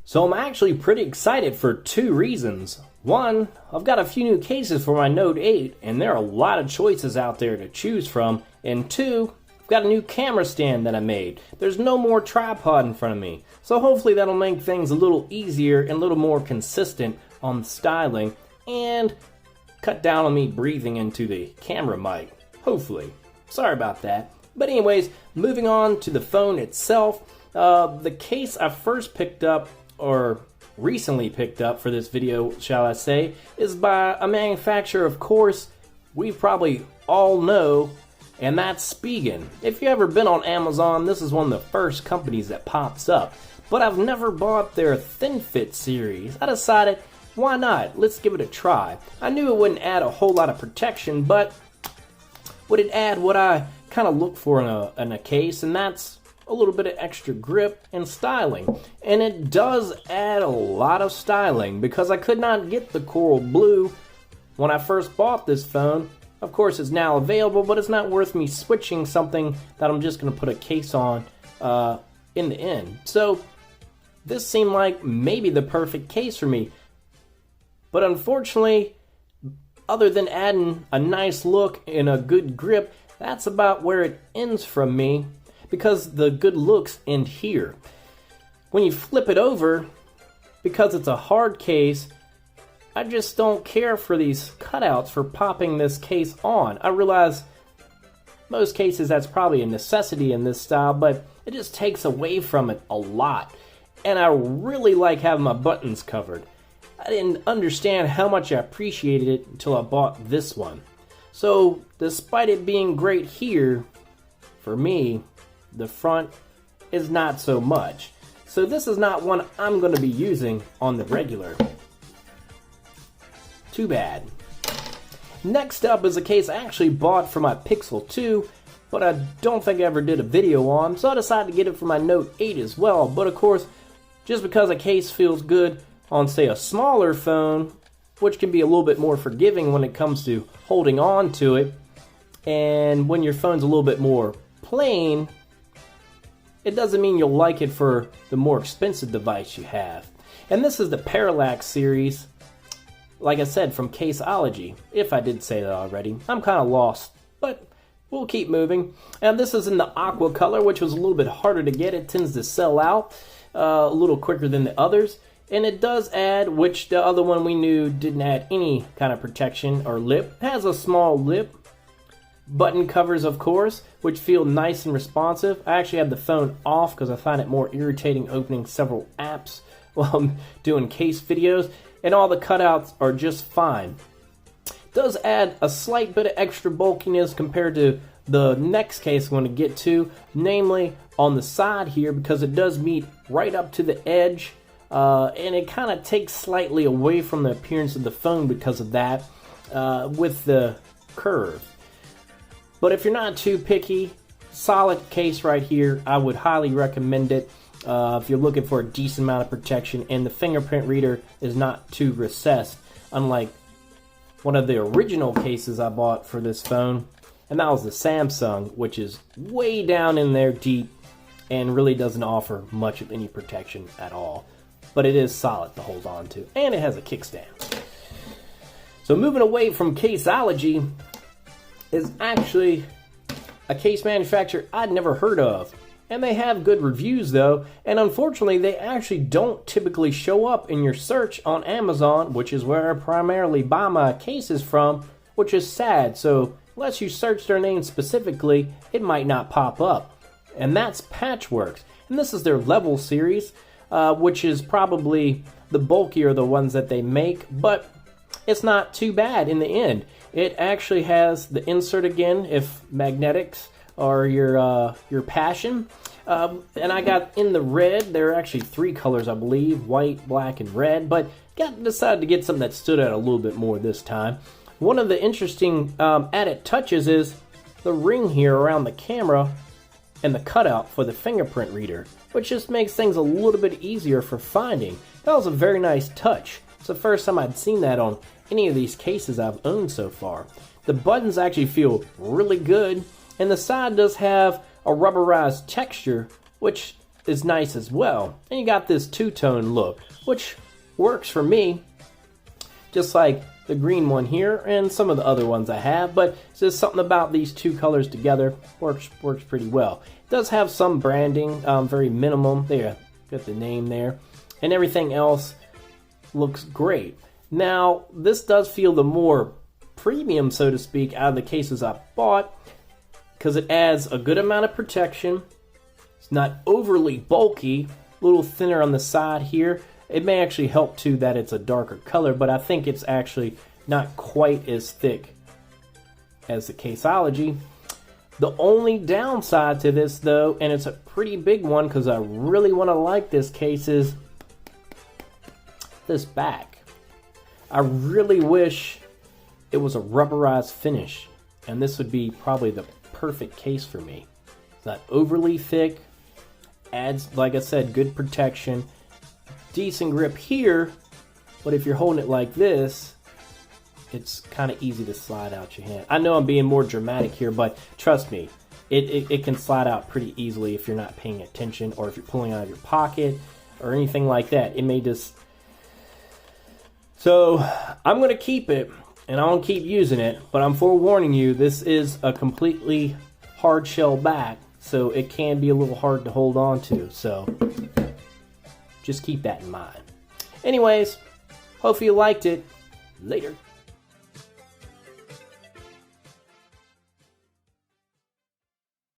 So I'm actually pretty excited for two reasons. One, I've got a few new cases for my Note 8, and there are a lot of choices out there to choose from. And two, I've got a new camera stand that I made. There's no more tripod in front of me. So hopefully that'll make things a little easier and a little more consistent on the styling, and cut down on me breathing into the camera mic. Hopefully. Sorry about that. But anyways, moving on to the phone itself. The case I first picked up, or recently picked up for this video, shall I say, is by a manufacturer, of course, we probably all know, and that's Spigen. If you've ever been on Amazon, this is one of the first companies that pops up. But I've never bought their Thin Fit series. I decided, why not? Let's give it a try. I knew it wouldn't add a whole lot of protection, but would it add what I kind of look for in a case, and that's a little bit of extra grip and styling. And it does add a lot of styling, because I could not get the coral blue when I first bought this phone. Of course, it's now available, but it's not worth me switching something that I'm just going to put a case on in the end. So this seemed like maybe the perfect case for me. But unfortunately, other than adding a nice look and a good grip, that's about where it ends from me, because the good looks end here. When you flip it over, because it's a hard case, I just don't care for these cutouts for popping this case on. I realize most cases that's probably a necessity in this style, but it just takes away from it a lot. And I really like having my buttons covered. I didn't understand how much I appreciated it until I bought this one. So despite it being great here, for me, the front is not so much. So this is not one I'm going to be using on the regular. Too bad. Next up is a case I actually bought for my Pixel 2, but I don't think I ever did a video on, so I decided to get it for my Note 8 as well. But of course, just because a case feels good on, say, a smaller phone, which can be a little bit more forgiving when it comes to holding on to it, and when your phone's a little bit more plain, it doesn't mean you'll like it for the more expensive device you have. And this is the Parallax series, like I said, from Caseology, if I did say that already. I'm kind of lost, but we'll keep moving. And this is in the aqua color, which was a little bit harder to get. It tends to sell out a little quicker than the others. And it does add, which the other one we knew didn't add any kind of protection or lip. It has a small lip. Button covers, of course, which feel nice and responsive. I actually had the phone off because I find it more irritating opening several apps while I'm doing case videos. And all the cutouts are just fine. It does add a slight bit of extra bulkiness compared to the next case I'm going to get to, namely on the side here, because it does meet right up to the edge. And it kind of takes slightly away from the appearance of the phone because of that, with the curve. But if you're not too picky, solid case right here. I would highly recommend it if you're looking for a decent amount of protection, and the fingerprint reader is not too recessed, unlike one of the original cases I bought for this phone, and that was the Samsung, which is way down in there deep and really doesn't offer much of any protection at all. But it is solid to hold on to, and it has a kickstand. So moving away from Caseology is actually a case manufacturer I'd never heard of. And they have good reviews though, and unfortunately they actually don't typically show up in your search on Amazon, which is where I primarily buy my cases from, which is sad. So unless you search their name specifically, it might not pop up. And that's Patchworks. And this is their Level series, which is probably the bulkier the ones that they make, but it's not too bad in the end. It actually has the insert again, if magnetics are your passion. And I got in the red. There are actually three colors, I believe: white, black, and red. But decided to get something that stood out a little bit more this time. One of the interesting added touches is the ring here around the camera and the cutout for the fingerprint reader, which just makes things a little bit easier for finding. That was a very nice touch. It's the first time I'd seen that on any of these cases I've owned so far. The buttons actually feel really good, and the side does have a rubberized texture, which is nice as well. And you got this two-tone look, which works for me, just like the green one here and some of the other ones I have, but it's just something about these two colors together works pretty well. It does have some branding, very minimum. There, got the name there, and everything else looks great. Now, this does feel the more premium, so to speak, out of the cases I bought, because it adds a good amount of protection. It's not overly bulky, a little thinner on the side here. It may actually help too that it's a darker color, but I think it's actually not quite as thick as the Caseology. The only downside to this though, and it's a pretty big one because I really want to like this case, is this back. I really wish it was a rubberized finish, and this would be probably the perfect case for me. It's not overly thick, adds, like I said, good protection. Decent grip here, but if you're holding it like this, it's kind of easy to slide out your hand. I know I'm being more dramatic here, but trust me, it can slide out pretty easily if you're not paying attention, or if you're pulling out of your pocket or anything like that. It may just... So I'm going to keep it, and I'm going to keep using it, but I'm forewarning you, this is a completely hard shell back, so it can be a little hard to hold on to. So just keep that in mind. Anyways, hope you liked it. Later.